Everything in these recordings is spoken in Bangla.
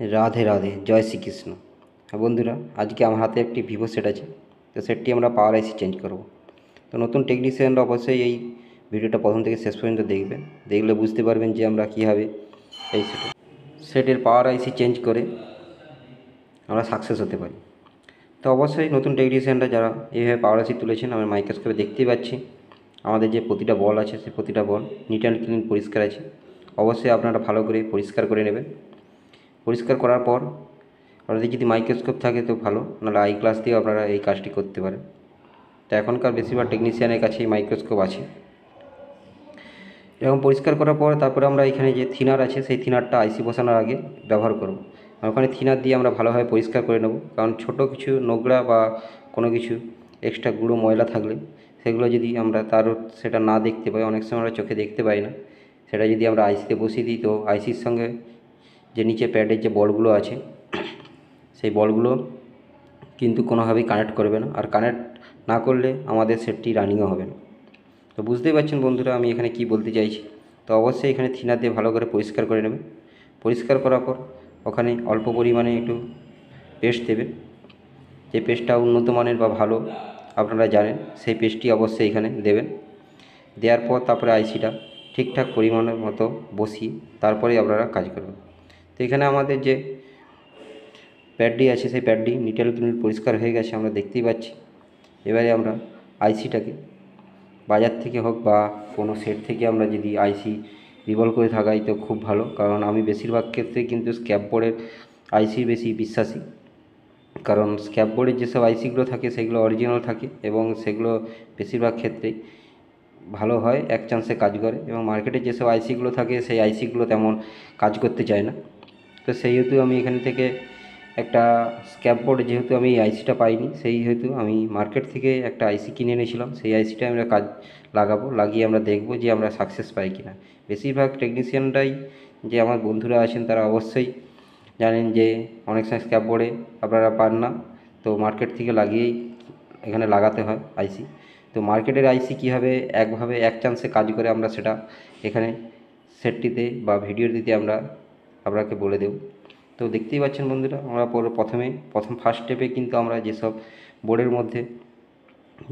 রাধে রাধে, জয় শ্রীকৃষ্ণ। হ্যাঁ বন্ধুরা, আজকে আমার হাতে একটি ভিভো সেট আছে। তো সেটটি আমরা পাওয়ার আইসি চেঞ্জ করব। তো নতুন টেকনিশিয়ানরা অবশ্যই এই ভিডিওটা প্রথম থেকে শেষ পর্যন্ত দেখবেন। দেখলে বুঝতে পারবেন যে আমরা কীভাবে এই সেটের পাওয়ার আইসি চেঞ্জ করে আমরা সাকসেস হতে পারি। তো অবশ্যই নতুন টেকনিশিয়ানরা যারা এইভাবে পাওয়ার আইসি তুলেছেন, আমরা মাইক্রোস্কোপে দেখতেই পাচ্ছি আমাদের যে প্রতিটা বল আছে, সে প্রতিটা বল নিট অ্যান্ড ক্লিন পরিষ্কার আছে। অবশ্যই আপনারা ভালো করে পরিষ্কার করে নেবেন। পরিষ্কার করার পর আপনাদের যদি মাইক্রোস্কোপ থাকে তো ভালো, নাহলে আই গ্লাস দিয়েও আপনারা এই কাজটি করতে পারেন। তো এখনকার বেশিরভাগ টেকনিশিয়ানের কাছেই মাইক্রোস্কোপ আছে। এরকম পরিষ্কার করার পর তারপরে আমরা এখানে যে থিনার আছে, সেই থিনারটা আইসি বসানোর আগে ব্যবহার করব। ওখানে থিনার দিয়ে আমরা ভালোভাবে পরিষ্কার করে নেব, কারণ ছোট কিছু নোংরা বা কোনো কিছু এক্সট্রা গুঁড়ো ময়লা থাকলে সেগুলো যদি আমরা সেটা না দেখতে পাই, অনেক সময় আমরা চোখে দেখতে পাই না, সেটা যদি আমরা আইসিতে বসিয়ে দিই তো আইসির সঙ্গে যে নিচে প্যাডের যে বলগুলো আছে সেই বলগুলো কিন্তু কোনোভাবেই কানেক্ট করবে না, আর কানেক্ট না করলে আমাদের সেটটি রানিংও হবে না। তো বুঝতেই পারছেন বন্ধুরা আমি এখানে কি বলতে চাইছি। তো অবশ্যই এখানে থিনার দিয়ে ভালো করে পরিষ্কার করে নেবেন। পরিষ্কার করার পর ওখানে অল্প পরিমাণে একটু পেস্ট দেবেন, যে পেস্টটা উন্নত মানের বা ভালো আপনারা জানেন, সেই পেস্টটি অবশ্যই এখানে দেবেন। দেওয়ার পর তারপরে আইসিটা ঠিকঠাক পরিমাণের মতো বসিয়ে তারপরেই আপনারা কাজ করবেন। তো এখানে আমাদের যে প্যাডটি আছে সেই প্যাডটি নিট অ্যান্ড ক্লিন পরিষ্কার হয়ে গেছে, আমরা দেখতেই পাচ্ছি। এবারে আমরা আইসিটাকে বাজার থেকে হোক বা কোনো সেট থেকে আমরা যদি আইসি রিভলভ করে থাকাই তো খুব ভালো, কারণ আমি বেশিরভাগ ক্ষেত্রে কিন্তু স্ক্র্যাপ বোর্ডের আইসি বেশি বিশ্বাসী। কারণ স্ক্র্যাপ বোর্ডের যেসব আইসিগুলো থাকে সেগুলো অরিজিনাল থাকে এবং সেগুলো বেশিরভাগ ক্ষেত্রেই ভালো হয়, এক চান্সে কাজ করে। এবং মার্কেটে যেসব আইসিগুলো থাকে সেই আইসিগুলো তেমন কাজ করতে চায় না। তো সেই হেতু আমি এখান থেকে একটা স্ক্র্যাপ বোর্ডে, যেহেতু আমি এই আইসিটা পাইনি, সেই হেতু আমি মার্কেট থেকে একটা আইসি কিনে এনেছিলাম। সেই আইসিটা আমরা কাজ লাগাবো, লাগিয়ে আমরা দেখব যে আমরা সাকসেস পাই কি না। বেশিরভাগ টেকনিশিয়ানরাই যে আমার বন্ধুরা আছেন তারা অবশ্যই জানেন যে অনেক সময় স্ক্র্যাপ বোর্ডে আপনারা পান না, তো মার্কেট থেকে লাগিয়েই এখানে লাগাতে হয় আইসি। তো মার্কেটের আইসি কীভাবে একভাবে এক চান্সে কাজ করে আমরা সেটা এখানে সেটটিতে বা ভিডিওটিতে আমরা আপনাকে বলে দেব। তো দেখতেই পাচ্ছেন বন্ধুরা, আমরা প্রথম ফার্স্ট স্টেপে কিন্তু আমরা যেসব বোর্ডের মধ্যে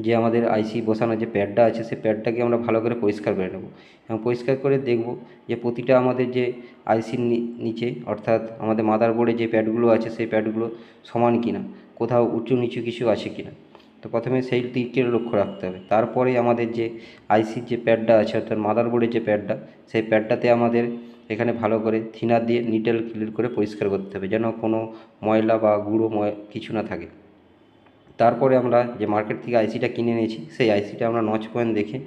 যে আমাদের আইসি বসানোর যে প্যাডটা আছে সেই প্যাডটাকে আমরা ভালো করে পরিষ্কার করে নেব এবং পরিষ্কার করে দেখব যে প্রতিটা আমাদের যে আইসির নিচে, অর্থাৎ আমাদের মাদারবোর্ডে যে প্যাডগুলো আছে সেই প্যাডগুলো সমান কিনা, কোথাও উঁচু নিচু কিছু আছে কিনা। তো প্রথমে সেই দিকে লক্ষ্য রাখতে হবে। তারপরে আমাদের যে আইসির যে প্যাডটা আছে, অর্থাৎ মাদারবোর্ডের যে প্যাডটা, সেই প্যাডটাতে আমাদের এখানে ভালো করে থিনার দিয়ে নিটেল ক্লিন করে পরিষ্কার করতে হবে, যেন কোনো ময়লা বা গুঁড়ো কিছু না থাকে। তারপরে আমরা যে মার্কেট থেকে আইসিটা কিনে নিয়েছি সেই আইসিটা আমরা নচ পয়েন্ট দেখে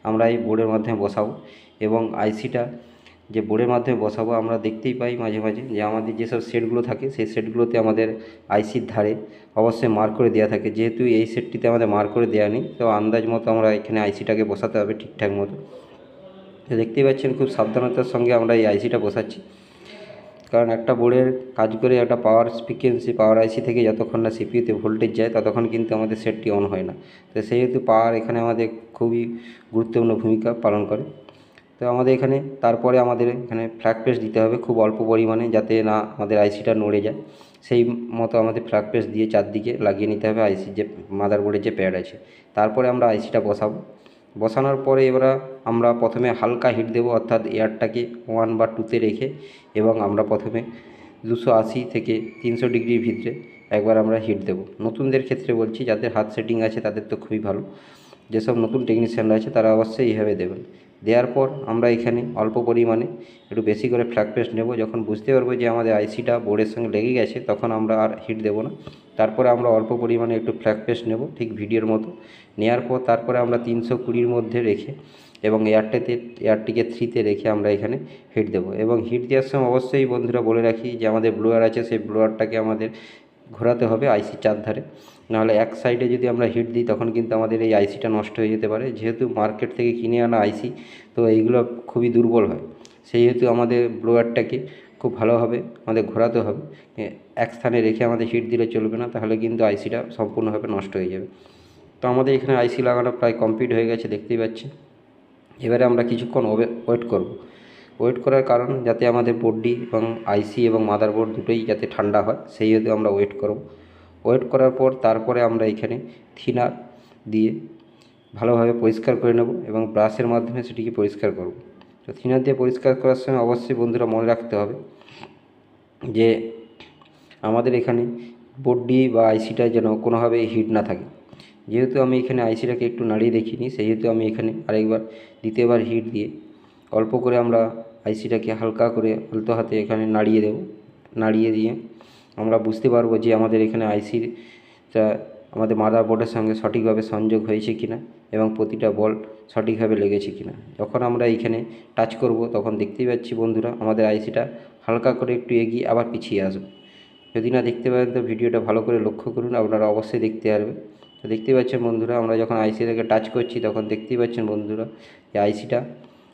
আমরা এই বোর্ডের মাধ্যমে বসাবো। এবং আইসিটা যে বোর্ডের মাধ্যমে বসাবো, আমরা দেখতেই পাই মাঝে মাঝে যে আমাদের যেসব সেটগুলো থাকে সেই সেটগুলোতে আমাদের আইসির ধারে অবশ্যই মার্ক করে দেওয়া থাকে। যেহেতু এই সেটটিতে আমাদের মার্ক করে দেওয়া নেই, তো আন্দাজ মতো আমরা এখানে আইসিটাকে বসাতে হবে ঠিকঠাক মতো। তো দেখতেই পাচ্ছেন খুব সাবধানতার সঙ্গে আমরা এই আইসিটা বসাচ্ছি, কারণ একটা বোর্ডের কাজ করে একটা পাওয়ার ফ্রিকোয়েন্সি পাওয়ার আইসি থেকে যতক্ষণ না সিপিইউতে ভোল্টেজ যায় ততক্ষণ কিন্তু আমাদের সেটটি অন হয় না। তো সেহেতু পাওয়ার এখানে আমাদের খুবই গুরুত্বপূর্ণ ভূমিকা পালন করে। তো আমাদের এখানে তারপরে আমাদের এখানে ফ্ল্যাগ পেস্ট দিতে হবে খুব অল্প পরিমাণে, যাতে না আমাদের আইসিটা নড়ে যায়। সেই মতো আমাদের ফ্ল্যাগ পেস্ট দিয়ে চারদিকে লাগিয়ে নিতে হবে আইসির যে মাদারবোর্ডের যে প্যাড আছে। তারপরে আমরা আইসিটা বসাবো। বসানোর পরে এবার আমরা প্রথমে হালকা হিট দেবো, অর্থাৎ এয়ারটাকে 1 বা 2-তে রেখে, এবং আমরা প্রথমে 280 থেকে 300 ডিগ্রির ভিতরে একবার আমরা হিট দেবো। নতুনদের ক্ষেত্রে বলছি, যাদের হাত সেটিং আছে তাদের তো খুবই ভালো, যেসব নতুন টেকনিশিয়ানরা আছে তারা অবশ্যই এইভাবে দেবেন। দেওয়ার পর আমরা এখানে অল্প পরিমাণে একটু বেশি করে ফ্ল্যাগ পেস্ট নেব। যখন বুঝতে পারবো যে আমাদের আইসিটা বোর্ডের সঙ্গে লেগে গেছে তখন আমরা আর হিট দেবো না। তারপরে আমরা অল্প পরিমাণে একটু ফ্ল্যাগ পেস্ট নেব ঠিক ভিডিওর মতো। নেওয়ার পর তারপরে আমরা 320-র মধ্যে রেখে এবং এয়ারটিকে 3-তে রেখে আমরা এখানে হিট দেবো। এবং হিট দেওয়ার সময় অবশ্যই বন্ধুরা বলে রাখি যে আমাদের ব্লোয়ার আছে, সেই ব্লোয়ারটাকে আমাদের ঘোরাতে হবে আইসির চারধারে, নাহলে এক সাইডে যদি আমরা হিট দিই তখন কিন্তু আমাদের এই আইসিটা নষ্ট হয়ে যেতে পারে। যেহেতু মার্কেট থেকে কিনে আনা আইসি, তো এইগুলো খুবই দুর্বল হয়, সেই হেতু আমাদের ব্লোয়ারটাকে খুব ভালোভাবে আমাদের ঘোরাতে হবে। এক স্থানে রেখে আমাদের হিট দিলে চলবে না, তাহলে কিন্তু আইসিটা সম্পূর্ণভাবে নষ্ট হয়ে যাবে। তো আমাদের এখানে আইসি লাগানো প্রায় কমপ্লিট হয়ে গেছে, দেখতেই পাচ্ছি। এবারে আমরা কিছুক্ষণ ওয়েট করব। ওয়েট করার কারণ যাতে আমাদের বোর্ডটি এবং আইসি এবং মাদারবোর্ড দুটোই যাতে ঠান্ডা হয়, সেই হেতু আমরা ওয়েট করব। ওয়েট করার পর তারপরে আমরা এখানে থিনার দিয়ে ভালোভাবে পরিষ্কার করে নেব এবং ব্রাশের মাধ্যমে সেটিকে পরিষ্কার করব। তো থিনার দিয়ে পরিষ্কার করার সময় অবশ্যই বন্ধুরা মনে রাখতে হবে যে আমাদের এখানে বোর্ডটি বা আইসিটা যেন কোনোভাবে হিট না থাকে। যেহেতু আমি এখানে আইসিটাকে একটু নাড়িয়ে দেখিনি, সেহেতু আমি এখানে আরেকবার দ্বিতীয়বার হিট দিয়ে অল্প করে আমরা আইসিটাকে হালকা করে আলতো হাতে এখানে নাড়িয়ে দেব। নাড়িয়ে দিয়ে আমরা বুঝতে পারবো যে আমাদের এখানে আইসিটা আমাদের মাদারবোর্ডের সঙ্গে সঠিকভাবে সংযোগ হয়েছে কিনা এবং প্রতিটা বল সঠিকভাবে লেগেছে কিনা। যখন আমরা এইখানে টাচ করব তখন দেখতেই পাচ্ছি বন্ধুরা আমাদের আইসিটা হালকা করে একটু এগিয়ে আবার পিছিয়ে আসবে। যদি না দেখতে পারেন তো ভিডিওটা ভালো করে লক্ষ্য করুন, আপনারা অবশ্যই দেখতে পারবেন। তো দেখতেই পাচ্ছেন বন্ধুরা আমরা যখন আইসিটাকে টাচ করছি তখন দেখতেই পাচ্ছেন বন্ধুরা যে আইসিটা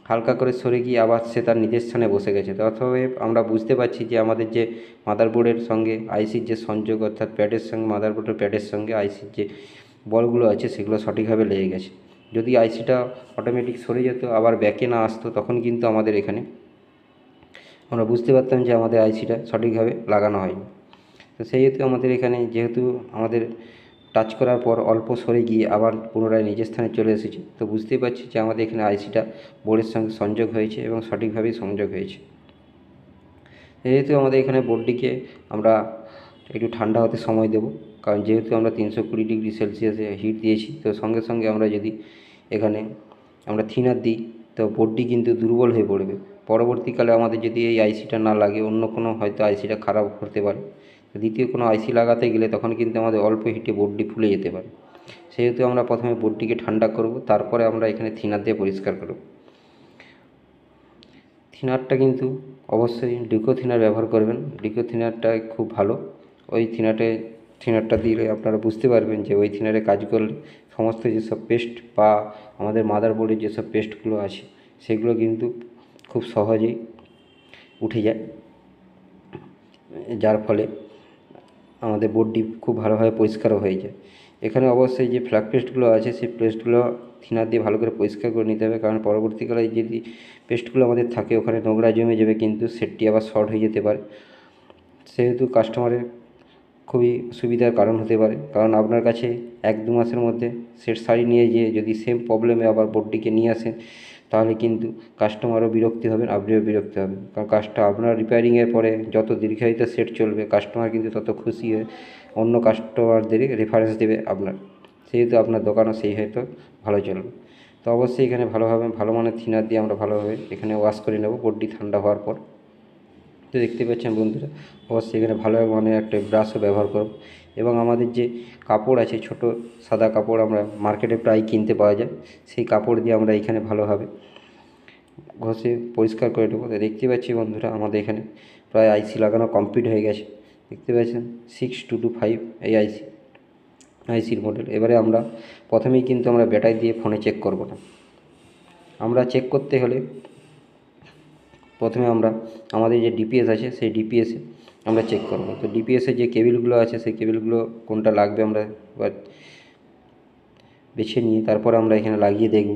হালকা করে সরে গিয়ে আবার সে তার নিজের স্থানে বসে গেছে। তো অতএব আমরা বুঝতে পারছি যে আমাদের যে মাদারবোর্ডের সঙ্গে আইসির যে সংযোগ, অর্থাৎ প্যাডের সঙ্গে মাদারবোর্ডের প্যাডের সঙ্গে আইসির যে বলগুলো আছে সেগুলো সঠিকভাবে লেগে গেছে। যদি আইসিটা অটোমেটিক সরে যেত আবার ব্যাকে না আসতো তখন কিন্তু আমাদের এখানে আমরা বুঝতে পারতাম যে আমাদের আইসিটা সঠিকভাবে লাগানো হয়নি। তো সেই হেতু আমাদের এখানে যেহেতু আমাদের টাচ করার পর অল্প সরে গিয়ে আবার পুনরায় নিজের স্থানে চলে এসেছে, তো বুঝতেই পারছি যে আমাদের এখানে আইসিটা বোর্ডের সঙ্গে সংযোগ হয়েছে এবং সঠিকভাবেই সংযোগ হয়েছে। যেহেতু আমাদের এখানে বোর্ডটিকে আমরা একটু ঠান্ডা হতে সময় দেব, কারণ যেহেতু আমরা 320°C হিট দিয়েছি, তো সঙ্গে সঙ্গে আমরা যদি এখানে আমরা থিনার দিই তো বোর্ডটি কিন্তু দুর্বল হয়ে পড়বে। পরবর্তীকালে আমাদের যদি এই আইসিটা না লাগে অন্য কোনো হয়তো আইসিটা খারাপ হতে পারে, দ্বিতীয় কোনো আইসি লাগাতে গেলে তখন কিন্তু আমাদের অল্প হিটে বোর্ডটি ফুলে যেতে পারে। সেহেতু আমরা প্রথমে বোর্ডটিকে ঠান্ডা করব, তারপরে আমরা এখানে থিনার দিয়ে পরিষ্কার করব। থিনারটা কিন্তু অবশ্যই ডিকো থিনার ব্যবহার করবেন। ডিকো থিনারটা খুব ভালো। ওই থিনারটা দিলে আপনারা বুঝতে পারবেন যে ওই থিনারে কাজ করলে সমস্ত যেসব পেস্ট বা আমাদের মাদারবোর্ডের যেসব পেস্টগুলো আছে সেগুলো কিন্তু খুব সহজেই উঠে যায়, যার ফলে আমাদের বোর্ডটি খুব ভালোভাবে পরিষ্কারও হয়ে যায়। এখানে অবশ্যই যে ফ্ল্যাগ পেস্টগুলো আছে সেই পেস্টগুলো থিনার দিয়ে ভালো করে পরিষ্কার করে নিতে হবে, কারণ পরবর্তীকালে যদি পেস্টগুলো আমাদের থাকে ওখানে নোংরা জমে যাবে কিন্তু সেটটি আবার শর্ট হয়ে যেতে পারে। সেহেতু কাস্টমারের খুবই সুবিধার কারণ হতে পারে, কারণ আপনার কাছে 1-2 মাসের মধ্যে সেট শাড়ি নিয়ে যেয়ে যদি সেম প্রবলেমে আবার বোর্ডটিকে নিয়ে আসেন তাহলে কিন্তু কাস্টমারও বিরক্তি হবেন, আপনিও বিরক্তি হবেন। কারণ আপনার রিপেয়ারিংয়ের পরে যত দীর্ঘায়িত সেট চলবে কাস্টমার কিন্তু তত খুশি হয়ে অন্য কাস্টমারদের রেফারেন্স দেবে আপনার, সেহেতু আপনার দোকানও সেই হয়তো ভালো চলবে। তো অবশ্যই এখানে ভালোভাবে ভালো মানের থিনার দিয়ে আমরা ভালোভাবে এখানে ওয়াশ করে নেব বোর্ডটি ঠান্ডা হওয়ার পর। তো দেখতে পাচ্ছেন বন্ধুরা অবশ্যই এখানে ভালো মানের একটা ব্রাশও ব্যবহার করব এবং আমাদের যে কাপড় আছে ছোট সাদা কাপড় আমরা মার্কেটে প্রায় কিনতে পাওয়া যায়, সেই কাপড় দিয়ে আমরা এখানে ভালোভাবে ঘষে পরিষ্কার করে নেব। তো দেখতে পাচ্ছি বন্ধুরা আমাদের এখানে প্রায় আইসি লাগানো কমপ্লিট হয়ে গেছে। দেখতে পাচ্ছেন 6225 এই আইসির মডেল। এবারে আমরা প্রথমেই কিন্তু আমরা ব্যাটারি দিয়ে ফোনে চেক করব না, আমরা চেক করতে হলে প্রথমে আমরা আমাদের যে ডিপিএস আছে সেই ডিপিএসে আমরা চেক করব। তো ডিপিএসের যে কেবিলগুলো আছে সেই কেবিলগুলো কোনটা লাগবে আমরা এবার বেছে নিয়ে তারপর আমরা এখানে লাগিয়ে দেখব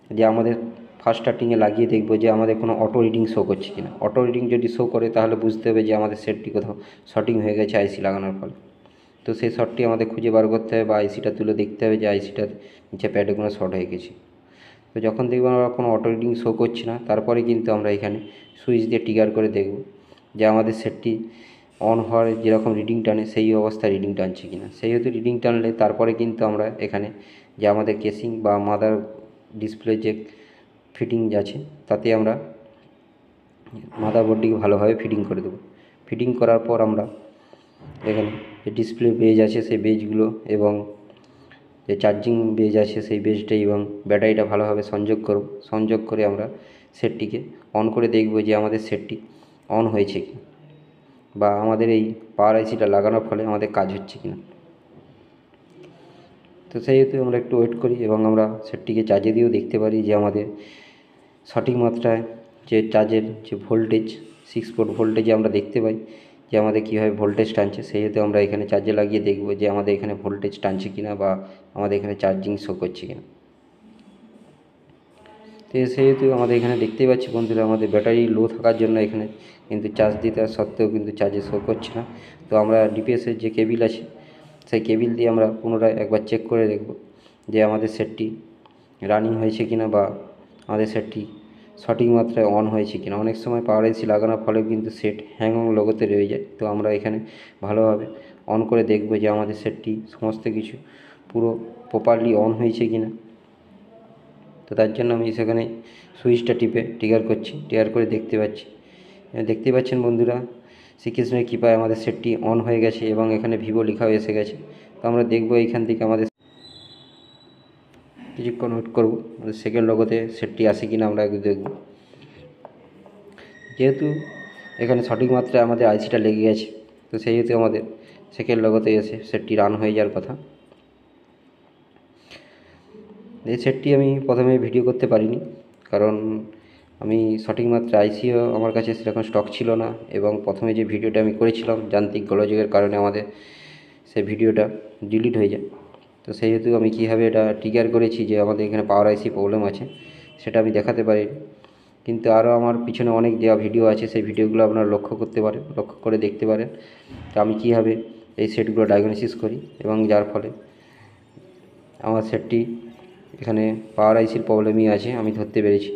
যে আমাদের ফার্স্ট স্টার্টিংয়ে লাগিয়ে দেখব যে আমাদের কোনো অটো রিডিং শো করছে কিনা। অটো রিডিং যদি শো করে তাহলে বুঝতে হবে যে আমাদের সেটটি কোথাও শর্টিং হয়ে গেছে আইসি লাগানোর ফলে। তো সেই শর্টটি আমাদের খুঁজে বার করতে হবে বা আইসিটা তুলে দেখতে হবে যে আইসিটার নিচে প্যাডে কোনো শর্ট হয়ে গেছে। তো যখন দেখব আমরা কোনো অটো রিডিং শো করছে না তারপরে কিন্তু আমরা এখানে সুইচ দিয়ে ট্রিগার করে দেখব যে আমাদের সেটটি অন হওয়ার যেরকম রিডিং টানে সেই অবস্থায় রিডিং টানছে কিনা। সেই হয়তো রিডিং টানলে তারপরে কিন্তু আমরা এখানে যে আমাদের কেসিং বা মাদার ডিসপ্লে যে ফিটিং আছে তাতে আমরা মাদারবোর্ডটিকে ভালোভাবে ফিটিং করে দেবো। ফিটিং করার পর আমরা এখানে যে ডিসপ্লে বেজ আছে সেই বেজগুলো এবং যে চার্জিং বেজ আছে সেই বেজটা এবং ব্যাটারিটা ভালোভাবে সংযোগ করে আমরা সেটটিকে অন করে দেখব যে আমাদের সেটটি অন হয়েছে কি বা আমাদের এই পাওয়ার আইসিটা লাগানোর ফলে আমাদের কাজ হচ্ছে কিনা। তো সেই হেতু আমরা একটু ওয়েট করি এবং আমরা সেটটিকে চার্জে দিয়েও দেখতে পারি যে আমাদের সঠিক মাত্রায় যে চার্জের যে ভোল্টেজ 6 ভোল্ট ভোল্টেজে আমরা দেখতে পাই যে আমাদের কীভাবে ভোল্টেজ টানছে। সেই হেতু আমরা এখানে চার্জে লাগিয়ে দেখব যে আমাদের এখানে ভোল্টেজ টানছে কিনা বা আমাদের এখানে চার্জিং শো করছে কিনা। তো সেহেতু আমাদের এখানে দেখতেই পাচ্ছি বন্ধুরা, আমাদের ব্যাটারি লো থাকার জন্য এখানে কিন্তু চার্জ দিতে সত্ত্বেও কিন্তু চার্জে শো করছে না। তো আমরা ডিপিএসের যে কেবিল আছে সেই কেবিল দিয়ে আমরা পুনরায় একবার চেক করে দেখব যে আমাদের সেটটি রানিং হয়েছে কিনা বা আমাদের সেটটি সঠিক মাত্রায় অন হয়েছে কিনা। অনেক সময় পাওয়ার আইসি লাগানোর ফলে কিন্তু সেট হ্যাং লোগোতে রয়ে যায়। তো আমরা এখানে ভালোভাবে অন করে দেখব যে আমাদের সেটটি সমস্ত কিছু পুরো প্রপারলি অন হয়েছে কিনা। তো তার জন্য আমি সেখানে সুইচটা টিপে ট্রিগার করছি, ট্রিগার করে দেখতে পাচ্ছেন বন্ধুরা, শ্রীকৃষ্ণের কৃপায় আমাদের সেটটি অন হয়ে গেছে এবং এখানে ভিভো লেখাও এসে গেছে। তো আমরা দেখব এইখান থেকে আমাদের কিছুক্ষণ ওয়েট করব, আমাদের সেকেন্ড লোগোতে সেটটি আসে কিনা আমরা একটু দেখব। যেহেতু এখানে সঠিক মাত্রায় আমাদের আইসিটা লেগে গেছে, তো সেই হেতু আমাদের সেকেন্ড লোগোতে এসে সেটটি রান হয়ে যাওয়ার কথা। এই সেটটি আমি প্রথমে ভিডিও করতে পারিনি, কারণ আমি সঠিক মাত্রায় আইসিও আমার কাছে সেরকম স্টক ছিল না, এবং প্রথমে যে ভিডিওটা আমি করেছিলাম যান্ত্রিক গোলযোগের কারণে আমাদের সেই ভিডিওটা ডিলিট হয়ে যায়। তো সেই হেতু আমি কীভাবে এটা ট্রিগার করেছি যে আমাদের এখানে পাওয়ার আইসি প্রবলেম আছে সেটা আমি দেখাতে পারি। কিন্তু আরও আমার পিছনে অনেক দেওয়া ভিডিও আছে, সেই ভিডিওগুলো আপনারা লক্ষ্য করে দেখতে পারেন তো আমি কীভাবে এই সেটগুলো ডায়াগনোসিস করি, এবং যার ফলে আমার সেটটি এখানে পাওয়ার আইসির প্রবলেমই আছে আমি ধরতে পেরেছি।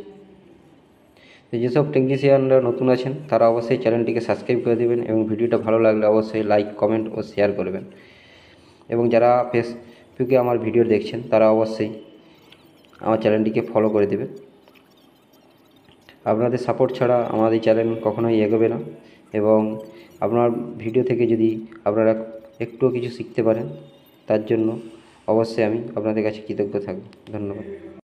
তো যেসব টেকনিশিয়ানরা নতুন আছেন তারা অবশ্যই চ্যানেলটিকে সাবস্ক্রাইব করে দেবেন, এবং ভিডিওটা ভালো লাগলে অবশ্যই লাইক, কমেন্ট ও শেয়ার করবেন। এবং যারা ফেসবুকে আমার ভিডিও দেখছেন তারা অবশ্যই আমার চ্যানেলটিকে ফলো করে দেবেন। আপনাদের সাপোর্ট ছাড়া আমাদের চ্যানেল কখনোই এগোবে না, এবং আপনার ভিডিও থেকে যদি আপনারা একটুও কিছু শিখতে পারেন তার জন্য অবশ্যই আমি আপনাদের কাছে কৃতজ্ঞ থাকব। ধন্যবাদ।